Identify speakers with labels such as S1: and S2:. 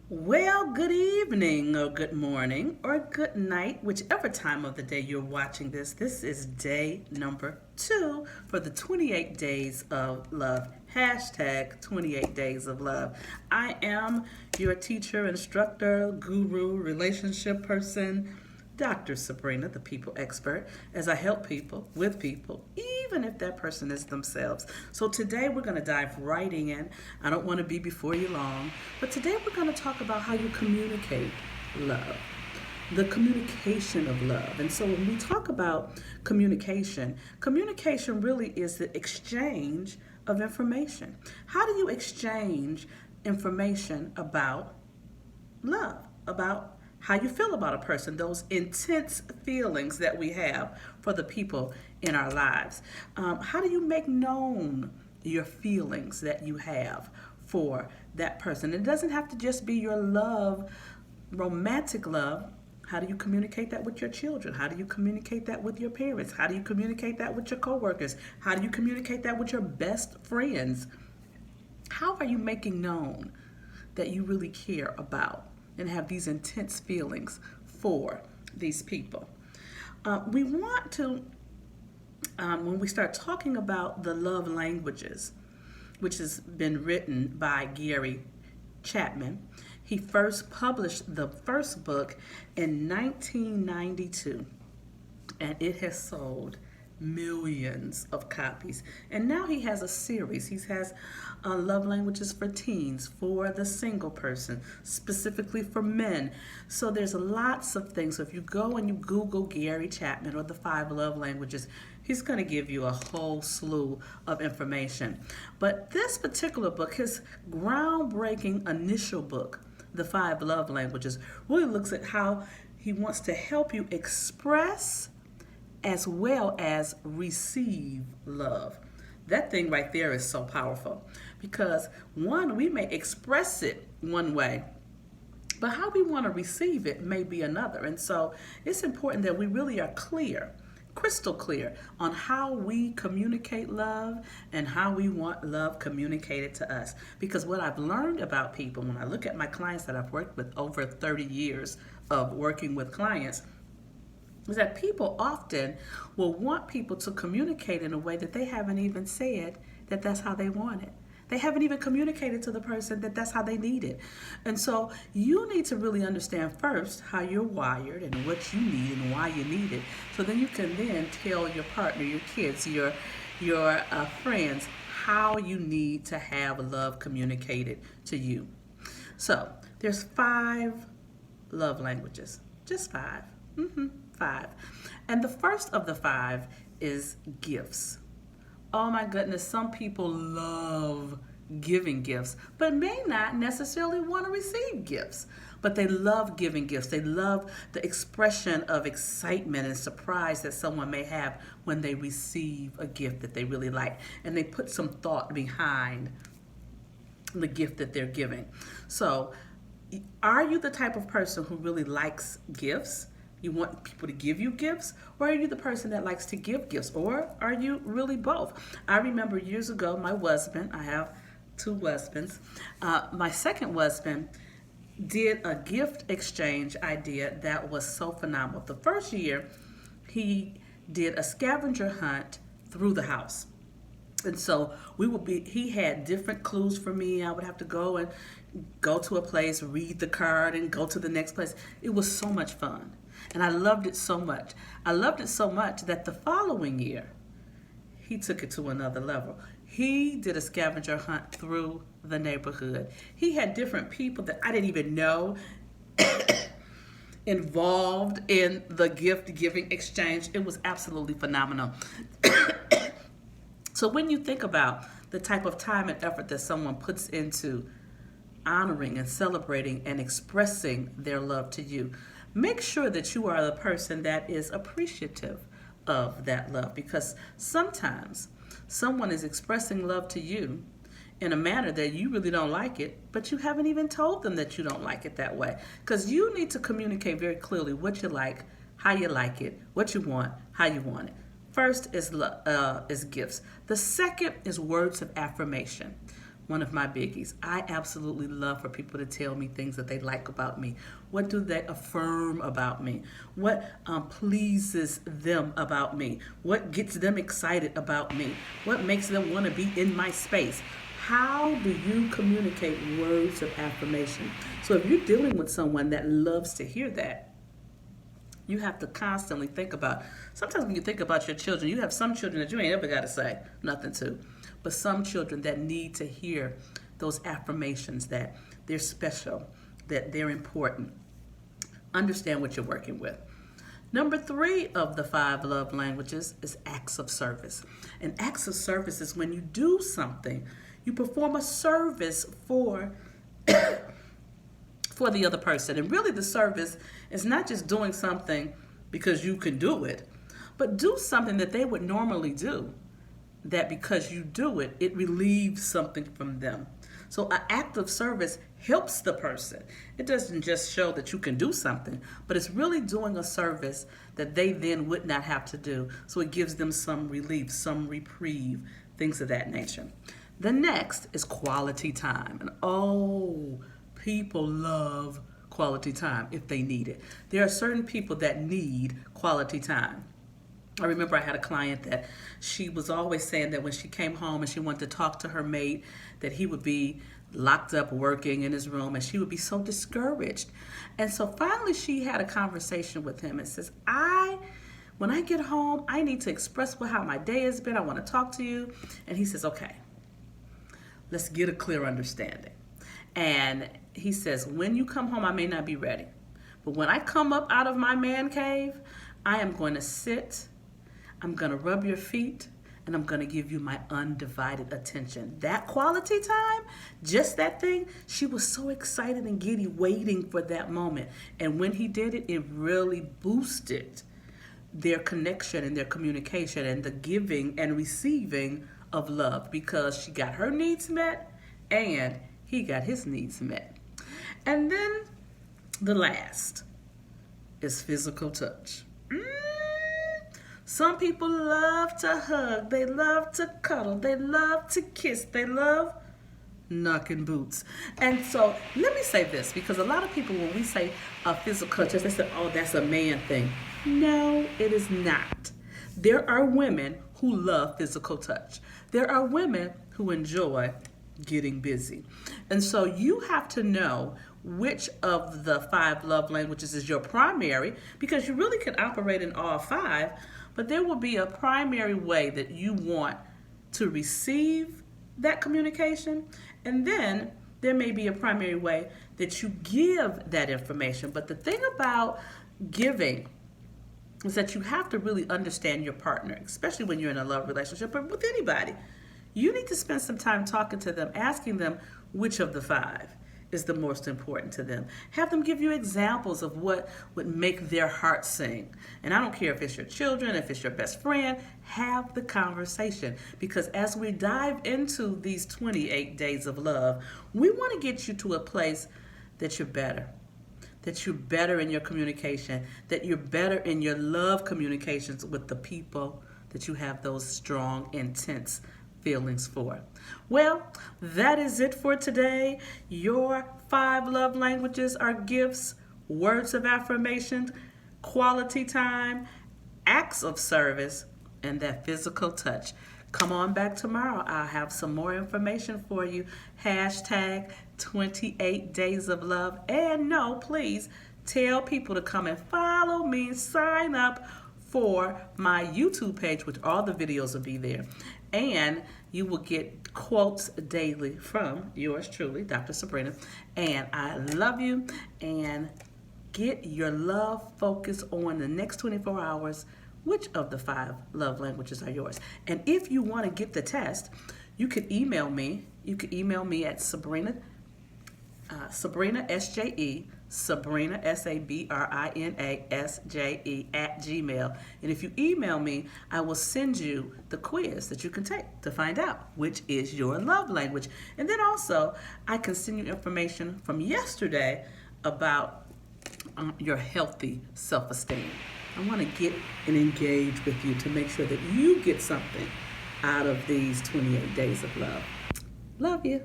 S1: Well, good evening, or good morning, or good night, whichever time of the day you're watching this. This is day number 2 for the 28 Days of Love. Hashtag 28 Days of Love. I am your teacher, instructor, guru, relationship person, Dr. Sabrina, the people expert, as I help people with people, even if that person is themselves. So today we're going to dive right in. I don't want to be before you long, but today we're going to talk about how you communicate love, the communication of love. And so when we talk about communication, communication really is the exchange of information. How do you exchange information about love, about how you feel about a person, those intense feelings that we have for the people in our lives? How do you make known your feelings that you have for that person? It doesn't have to just be your love, romantic love. How do you communicate that with your children? How do you communicate that with your parents? How do you communicate that with your coworkers? How do you communicate that with your best friends? How are you making known that you really care about and have these intense feelings for these people? We want to, when we start talking about the love languages, which has been written by Gary Chapman, he first published the first book in 1992, and it has sold millions of copies. And now he has a series. He has love languages for teens, for the single person, specifically for men. So there's lots of things. So if you go and you Google Gary Chapman or the 5 love languages, he's going to give you a whole slew of information. But this particular book, his groundbreaking initial book, the 5 love languages, really looks at how he wants to help you express as well as receive love. That thing right there is so powerful because one, we may express it one way, but how we want to receive it may be another. And so it's important that we really are clear, crystal clear, on how we communicate love and how we want love communicated to us. Because what I've learned about people, when I look at my clients that I've worked with over 30 years of working with clients, is that people often will want people to communicate in a way that they haven't even said that that's how they want it. They haven't even communicated to the person that that's how they need it. And so you need to really understand first how you're wired and what you need and why you need it. So then you can then tell your partner, your kids, your friends how you need to have love communicated to you. So there's 5 love languages, just 5. 5. And the first of the 5 is gifts. Oh my goodness, some people love giving gifts, but may not necessarily want to receive gifts. But they love giving gifts. They love the expression of excitement and surprise that someone may have when they receive a gift that they really like. And they put some thought behind the gift that they're giving. So, are you the type of person who really likes gifts? You want people to give you gifts? Or are you the person that likes to give gifts? Or are you really both? I remember years ago, my husband, I have 2 husbands, my second husband did a gift exchange idea that was so phenomenal. The first year, he did a scavenger hunt through the house. And so he had different clues for me. I would have to go to a place, read the card, and go to the next place. It was so much fun. And I loved it so much. I loved it so much that the following year, he took it to another level. He did a scavenger hunt through the neighborhood. He had different people that I didn't even know involved in the gift giving exchange. It was absolutely phenomenal. So when you think about the type of time and effort that someone puts into honoring and celebrating and expressing their love to you, make sure that you are the person that is appreciative of that love, because sometimes someone is expressing love to you in a manner that you really don't like it, but you haven't even told them that you don't like it that way. Because you need to communicate very clearly what you like, how you like it, what you want, how you want it. First is gifts. The second is words of affirmation. one of my biggies. I absolutely love for people to tell me things that they like about me. What do they affirm about me? What pleases them about me? What gets them excited about me? What makes them want to be in my space? How do you communicate words of affirmation? So if you're dealing with someone that loves to hear that, you have to constantly think about. Sometimes when you think about your children, you have some children that you ain't ever got to say nothing to, but some children that need to hear those affirmations that they're special, that they're important. Understand what you're working with. Number 3 of the 5 love languages is acts of service. And acts of service is when you do something, you perform a service for the other person. And really the service is not just doing something because you can do it, but do something that they would normally do, that because you do it, it relieves something from them. So an act of service helps the person. It doesn't just show that you can do something, but it's really doing a service that they then would not have to do. So it gives them some relief, some reprieve, things of that nature. The next is quality time. And people love quality time if they need it. There are certain people that need quality time. I remember I had a client that she was always saying that when she came home and she wanted to talk to her mate, that he would be locked up working in his room and she would be so discouraged. And so finally she had a conversation with him and says, when I get home, I need to express how my day has been. I want to talk to you. And he says, okay, let's get a clear understanding. And he says, when you come home, I may not be ready. But when I come up out of my man cave, I am going to sit, I'm going to rub your feet, and I'm going to give you my undivided attention. That quality time, just that thing, she was so excited and giddy waiting for that moment. And when he did it, it really boosted their connection and their communication and the giving and receiving of love, because she got her needs met and he got his needs met. And then the last is physical touch. Some people love to hug, they love to cuddle, they love to kiss, they love knocking boots. And so let me say this, because a lot of people, when we say a physical touch, they say, oh, that's a man thing. No, it is not. There are women who love physical touch. There are women who enjoy getting busy. And so you have to know which of the 5 love languages is your primary, because you really can operate in all 5, but there will be a primary way that you want to receive that communication, and then there may be a primary way that you give that information. But the thing about giving is that you have to really understand your partner, especially when you're in a love relationship or with anybody. You need to spend some time talking to them, asking them which of the 5 is the most important to them. Have them give you examples of what would make their heart sing. And I don't care if it's your children, if it's your best friend, have the conversation. Because as we dive into these 28 days of love, we want to get you to a place that you're better. That you're better in your communication, that you're better in your love communications with the people that you have those strong, intense feelings for. Well, that is it for today. Your 5 love languages are gifts, words of affirmation, quality time, acts of service, and that physical touch. Come on back tomorrow. I'll have some more information for you. Hashtag 28 days of love. And no, please tell people to come and follow me. Sign up for my YouTube page, which all the videos will be there. And you will get quotes daily from yours truly, Dr. Sabrina. And I love you. And get your love focus on the next 24 hours. Which of the 5 love languages are yours? And if you want to get the test, you can email me. You can email me at Sabrina, S-J-E, Sabrina, S-A-B-R-I-N-A, S-J-E, @gmail. And if you email me, I will send you the quiz that you can take to find out which is your love language. And then also, I can send you information from yesterday about your healthy self-esteem. I want to get and engage with you to make sure that you get something out of these 28 days of love. Love you.